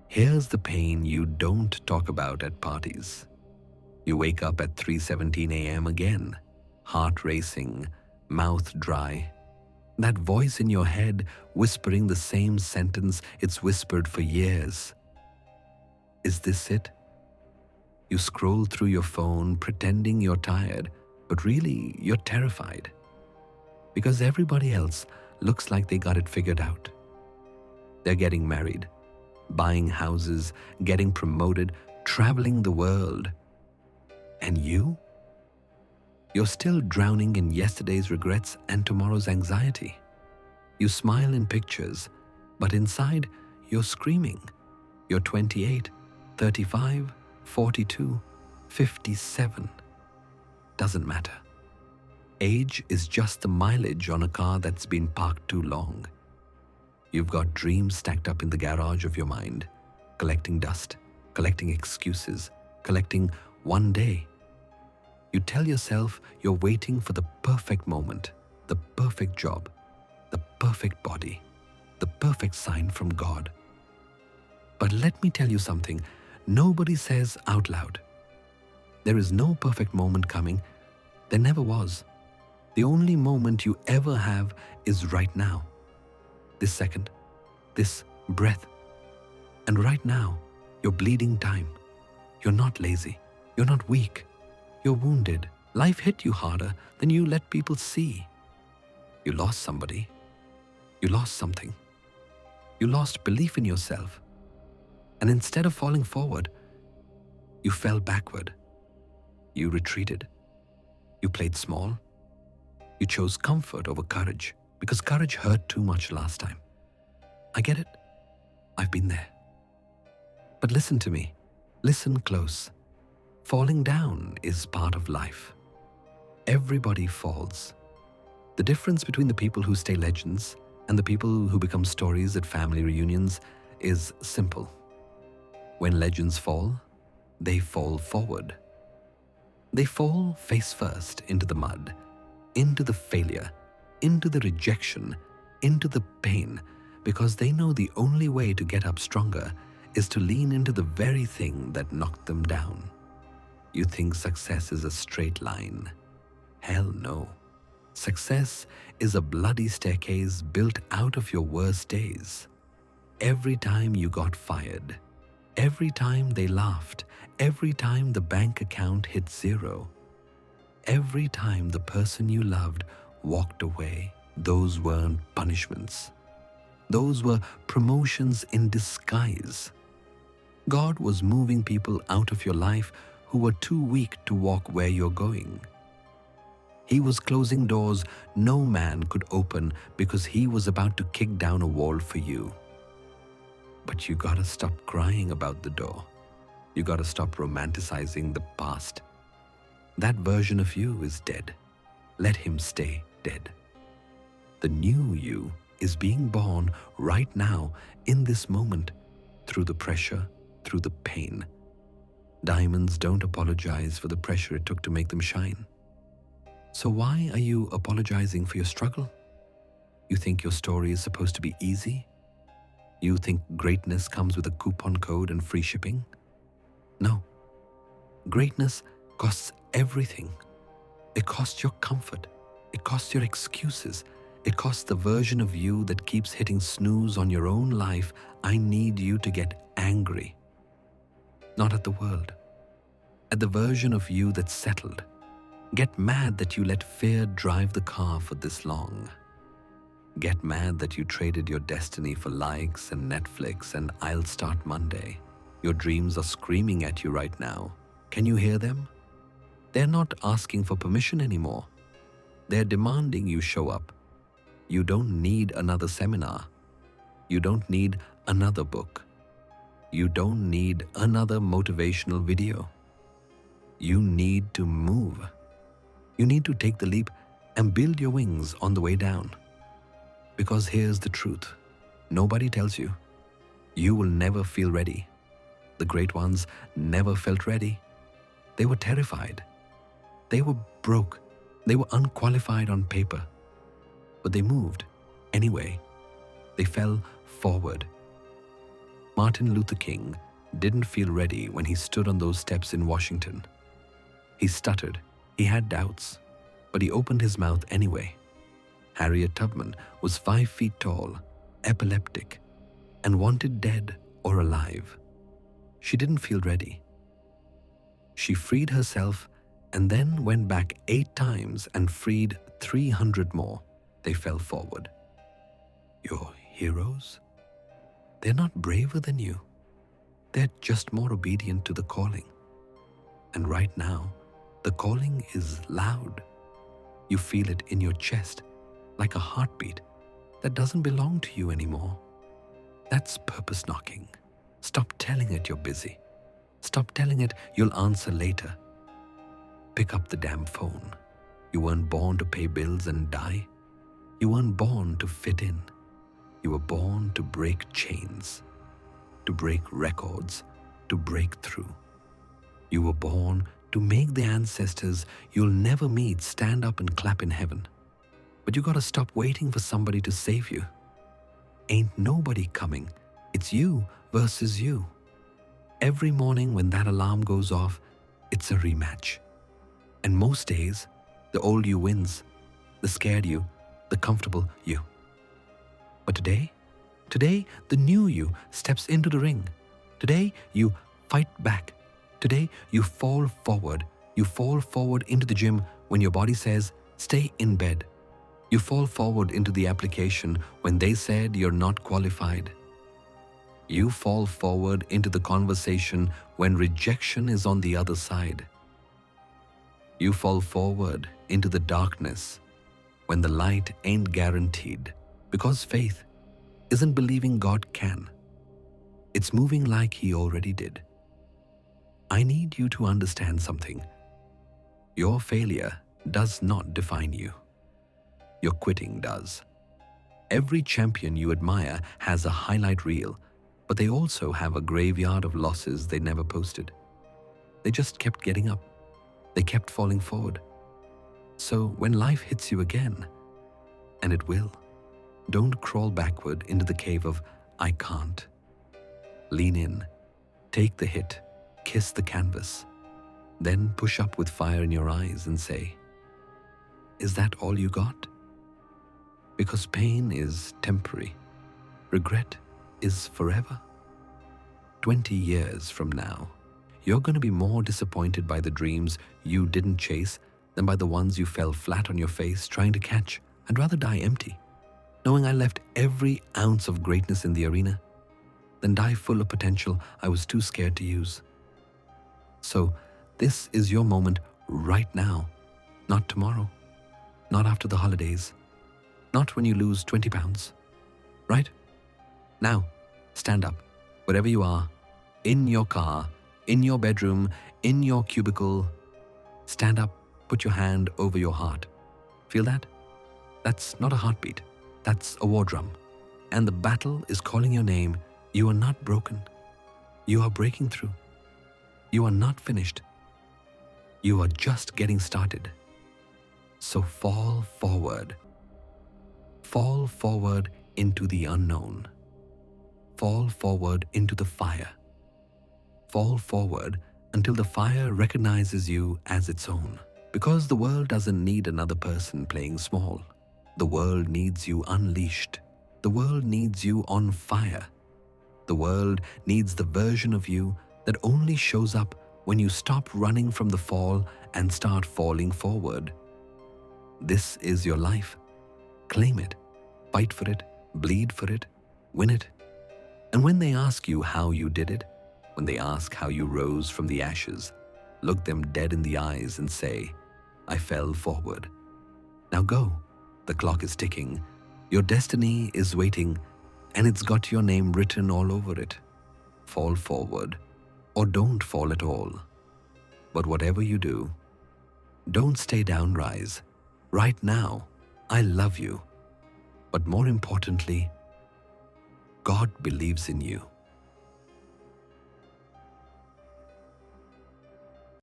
Here's the pain you don't talk about at parties. You wake up at 3:17 a.m. again, heart racing, mouth dry. That voice in your head whispering the same sentence it's whispered for years. Is this it? You scroll through your phone pretending you're tired, but really you're terrified. Because everybody else looks like they got it figured out. They're getting married, buying houses, getting promoted, traveling the world. And you? You're still drowning in yesterday's regrets and tomorrow's anxiety. You smile in pictures, but inside you're screaming. You're 28, 35, 42, 57. Doesn't matter. Age is just the mileage on a car that's been parked too long. You've got dreams stacked up in the garage of your mind, collecting dust, collecting excuses, collecting one day. You tell yourself you're waiting for the perfect moment, the perfect job, the perfect body, the perfect sign from God. But let me tell you something nobody says out loud. There is no perfect moment coming. There never was. The only moment you ever have is right now. This second, this breath. And right now, you're bleeding time. You're not lazy. You're not weak. You're wounded. Life hit you harder than you let people see. You lost somebody. You lost something. You lost belief in yourself. And instead of falling forward, you fell backward. You retreated. You played small. You chose comfort over courage because courage hurt too much last time. I get it. I've been there. But listen to me. Listen close. Falling down is part of life. Everybody falls. The difference between the people who stay legends and the people who become stories at family reunions is simple. When legends fall, they fall forward. They fall face first into the mud, into the failure, into the rejection, into the pain, because they know the only way to get up stronger is to lean into the very thing that knocked them down. You think success is a straight line? Hell no. Success is a bloody staircase built out of your worst days. Every time you got fired, every time they laughed, every time the bank account hit zero, every time the person you loved walked away, those weren't punishments. Those were promotions in disguise. God was moving people out of your life who were too weak to walk where you're going. He was closing doors no man could open because he was about to kick down a wall for you. But you gotta stop crying about the door. You gotta stop romanticizing the past. That version of you is dead. Let him stay dead. The new you is being born right now in this moment through the pressure, through the pain. Diamonds don't apologize for the pressure it took to make them shine. So why are you apologizing for your struggle? You think your story is supposed to be easy? You think greatness comes with a coupon code and free shipping? No. Greatness costs everything. It costs your comfort. It costs your excuses. It costs the version of you that keeps hitting snooze on your own life. I need you to get angry. Not at the world. At the version of you that's settled. Get mad that you let fear drive the car for this long. Get mad that you traded your destiny for likes and Netflix and I'll start Monday. Your dreams are screaming at you right now. Can you hear them? They're not asking for permission anymore. They're demanding you show up. You don't need another seminar. You don't need another book. You don't need another motivational video. You need to move. You need to take the leap and build your wings on the way down. Because here's the truth. Nobody tells you. You will never feel ready. The great ones never felt ready. They were terrified. They were broke. They were unqualified on paper. But they moved anyway. They fell forward. Martin Luther King didn't feel ready when he stood on those steps in Washington. He stuttered, he had doubts, but he opened his mouth anyway. Harriet Tubman was 5 feet tall, epileptic, and wanted dead or alive. She didn't feel ready. She freed herself and then went back 8 times and freed 300 more. They fell forward. Your heroes? They're not braver than you. They're just more obedient to the calling. And right now, the calling is loud. You feel it in your chest, like a heartbeat that doesn't belong to you anymore. That's purpose knocking. Stop telling it you're busy. Stop telling it you'll answer later. Pick up the damn phone. You weren't born to pay bills and die. You weren't born to fit in. You were born to break chains, to break records, to break through. You were born to make the ancestors you'll never meet stand up and clap in heaven. But you gotta stop waiting for somebody to save you. Ain't nobody coming. It's you versus you. Every morning when that alarm goes off, it's a rematch. And most days, the old you wins, the scared you, the comfortable you. But today, the new you steps into the ring. Today, you fight back. Today, you fall forward. You fall forward into the gym when your body says, stay in bed. You fall forward into the application when they said you're not qualified. You fall forward into the conversation when rejection is on the other side. You fall forward into the darkness when the light ain't guaranteed, because faith isn't believing God can. It's moving like He already did. I need you to understand something. Your failure does not define you. Your quitting does. Every champion you admire has a highlight reel, but they also have a graveyard of losses they never posted. They just kept getting up. They kept falling forward. So when life hits you again, and it will, don't crawl backward into the cave of, I can't. Lean in, take the hit, kiss the canvas, then push up with fire in your eyes and say, is that all you got? Because pain is temporary. Regret is forever. 20 years from now, you're going to be more disappointed by the dreams you didn't chase than by the ones you fell flat on your face trying to catch. I'd rather die empty, knowing I left every ounce of greatness in the arena, than die full of potential I was too scared to use. So this is your moment right now, not tomorrow, not after the holidays, not when you lose 20 pounds, right? Now, stand up, wherever you are, in your car, in your bedroom, in your cubicle. Stand up, put your hand over your heart. Feel that? That's not a heartbeat, that's a war drum. And the battle is calling your name. You are not broken. You are breaking through. You are not finished. You are just getting started. So fall forward. Fall forward into the unknown. Fall forward into the fire. Fall forward until the fire recognizes you as its own. Because the world doesn't need another person playing small. The world needs you unleashed. The world needs you on fire. The world needs the version of you that only shows up when you stop running from the fall and start falling forward. This is your life. Claim it. Fight for it. Bleed for it. Win it. And when they ask you how you did it, when they ask how you rose from the ashes, look them dead in the eyes and say, I fell forward. Now go. The clock is ticking. Your destiny is waiting, and it's got your name written all over it. Fall forward, or don't fall at all. But whatever you do, don't stay down, rise. Right now, I love you. But more importantly, God believes in you.